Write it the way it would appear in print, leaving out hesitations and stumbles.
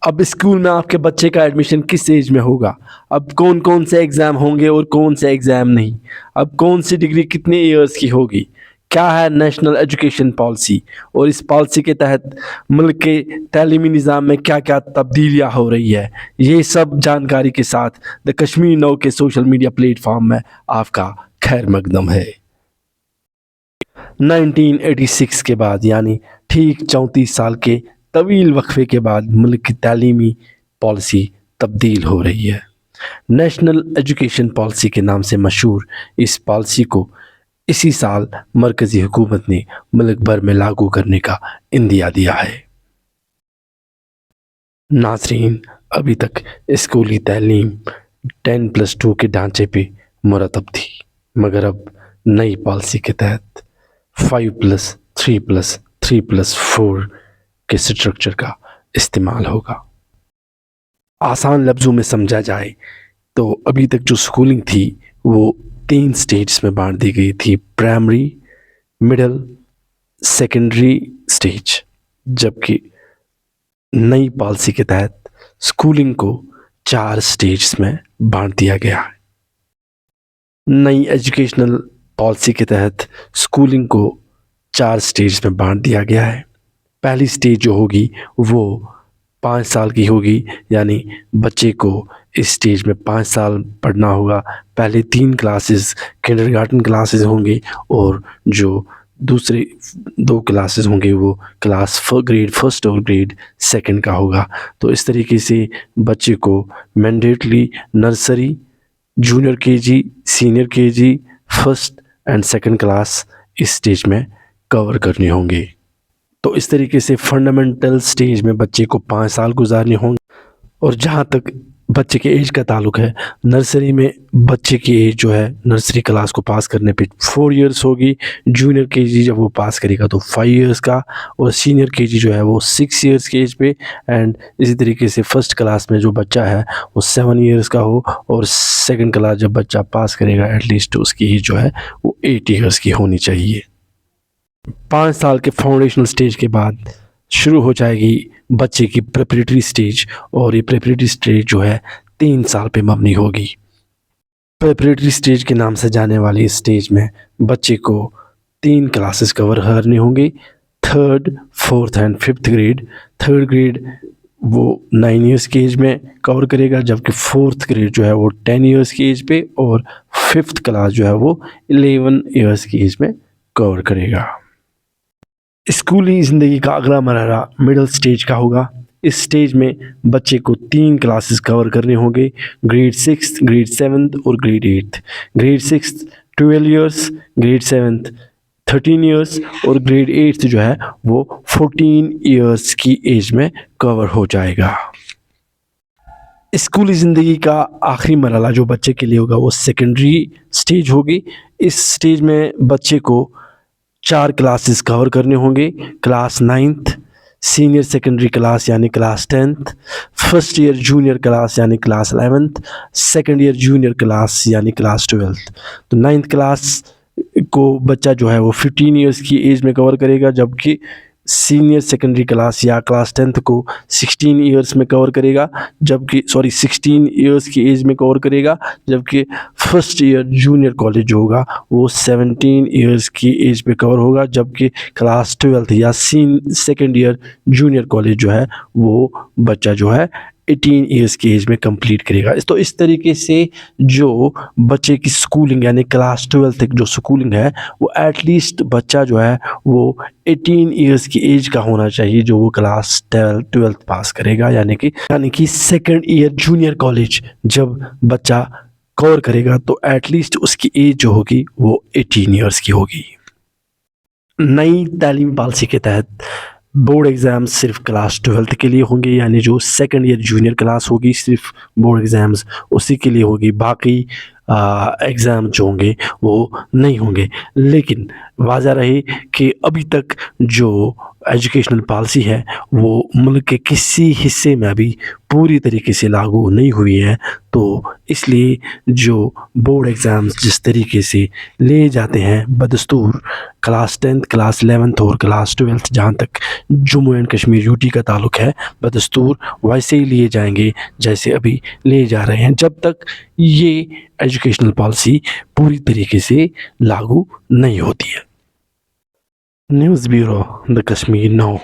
अब स्कूल में आपके बच्चे का एडमिशन किस एज में होगा, अब कौन कौन से एग्ज़ाम होंगे और कौन से एग्ज़ाम नहीं, अब कौन सी डिग्री कितने ईयर्स की होगी, क्या है नेशनल एजुकेशन पॉलिसी और इस पॉलिसी के तहत मुल्क के तालीमी निज़ाम में क्या क्या तब्दीलियाँ हो रही है, ये सब जानकारी के साथ द कश्मीर नाउ के सोशल मीडिया प्लेटफॉर्म में आपका खैर मकदम है। 1986 के बाद यानी ठीक 34 साल के तवील वक्फे के बाद मुल्क की तालीमी पॉलिसी तब्दील हो रही है। नेशनल एजुकेशन पॉलिसी के नाम से मशहूर इस पॉलिसी को इसी साल मरकज़ी हुकूमत ने मुल्क भर में लागू करने का इंदिया दिया है। नाज़रीन, अभी तक स्कूली तालीम 10+2 के ढांचे पे मुरतब थी, मगर अब नई पॉलिसी के तहत 5+3+3+4 के स्ट्रक्चर का इस्तेमाल होगा। आसान लफ्ज़ों में समझा जाए तो अभी तक जो स्कूलिंग थी वो 3 स्टेज में बांट दी गई थी, प्राइमरी, मिडिल, सेकेंडरी स्टेज, जबकि नई पॉलिसी के तहत स्कूलिंग को 4 स्टेज में बांट दिया गया है। नई एजुकेशनल पॉलिसी के तहत स्कूलिंग को 4 स्टेज में बांट दिया गया है। पहली स्टेज जो होगी वो 5 साल की होगी, यानी बच्चे को इस स्टेज में 5 साल पढ़ना होगा। पहले 3 क्लासेस किंडरगार्टन क्लासेस होंगे और जो दूसरे 2 क्लासेस होंगे वो ग्रेड फर्स्ट और ग्रेड सेकंड का होगा। तो इस तरीके से बच्चे को mandatorily nursery, junior KG, senior KG, first and second class इस स्टेज में कवर करने होंगे। तो इस तरीके से फंडामेंटल स्टेज में बच्चे को 5 साल गुजारने होंगे। और जहाँ तक बच्चे के एज का ताल्लुक़ है, नर्सरी में बच्चे की एज जो है नर्सरी क्लास को पास करने पे 4 इयर्स होगी, जूनियर केजी जब वो पास करेगा तो 5 इयर्स का, और सीनियर केजी जो है वो 6 इयर्स के एज पे, एंड इसी तरीके से फर्स्ट क्लास में जो बच्चा है वो 7 इयर्स का हो, और सेकंड क्लास जब बच्चा पास करेगा एटलीस्ट उसकी एज जो है वो 8 इयर्स की होनी चाहिए। 5 साल के फाउंडेशनल स्टेज के बाद शुरू हो जाएगी बच्चे की प्रेपरेटरी स्टेज, और ये प्रेपरेटरी स्टेज जो है 3 साल पे मबनी होगी। प्रेपरेटरी स्टेज के नाम से जाने वाली इस स्टेज में बच्चे को 3 क्लासेस कवर करने होंगे, 3rd, 4th and 5th grade. 3rd grade वो 9 इयर्स की एज में कवर करेगा, जबकि 4th ग्रेड जो है वो 10 इयर्स की एज पे, और 5th क्लास जो है वो 11 इयर्स की एज में कवर करेगा। स्कूली ज़िंदगी का अगला मरहला मिडिल स्टेज का होगा। इस स्टेज में बच्चे को 3 क्लासेस कवर करने होंगे, ग्रेड 6, ग्रेड 7 और grade 8। Grade 6 12 years, grade 7 13 years, और ग्रेड 8 जो है वो 14 इयर्स की एज में कवर हो जाएगा। स्कूली ज़िंदगी का आखिरी मरहला जो बच्चे के लिए होगा वो सेकेंडरी स्टेज होगी। इस स्टेज में बच्चे को 4 क्लासेस कवर करने होंगे, class 9th, senior secondary class यानी class 10th, first year junior class यानी class 11th, second year junior class यानी क्लास 12th। तो 9th क्लास को बच्चा जो है वो 15 इयर्स की एज में कवर करेगा, जबकि सीनियर सेकेंडरी क्लास या क्लास 10th को 16 इयर्स में कवर करेगा, जबकि 16 इयर्स की एज में कवर करेगा, जबकि फर्स्ट ईयर जूनियर कॉलेज होगा वो 17 इयर्स की एज पे कवर होगा, जबकि क्लास 12th या सेकेंड ईयर जूनियर कॉलेज जो है वो बच्चा जो है 18 इयर्स की एज में कंप्लीट करेगा। तो इस तरीके से जो बच्चे की स्कूलिंग यानी क्लास 12 तक जो स्कूलिंग है वो एटलीस्ट बच्चा जो है वो 18 इयर्स की एज का होना चाहिए जो वो क्लास 12th पास करेगा, यानी कि सेकेंड ईयर जूनियर कॉलेज जब बच्चा कवर करेगा तो एटलीस्ट उसकी एज जो होगी वो 18 इयर्स की होगी। नई तालीमी पॉलिसी के तहत बोर्ड एग्ज़ाम्स सिर्फ क्लास 12th के लिए होंगे, यानी जो सेकेंड ईयर जूनियर क्लास होगी सिर्फ बोर्ड एग्ज़ाम्स उसी के लिए होगी, बाकी एग्ज़ाम जो होंगे वो नहीं होंगे। लेकिन वाज़ा रहे कि अभी तक जो एजुकेशनल पॉलिसी है वो मुल्क के किसी हिस्से में अभी पूरी तरीके से लागू नहीं हुई है, तो इसलिए जो बोर्ड एग्ज़ाम्स जिस तरीके से लिए जाते हैं बदस्तूर क्लास 10th क्लास 11th और क्लास 12th जहाँ तक जम्मू एंड कश्मीर यूटी का ताल्लुक़ है, बदस्तूर वैसे ही लिए जाएंगे जैसे अभी लिए जा रहे हैं जब तक ये एजुकेशनल पॉलिसी पूरी तरीके से लागू नहीं होती है। News bureau the Kashmir now.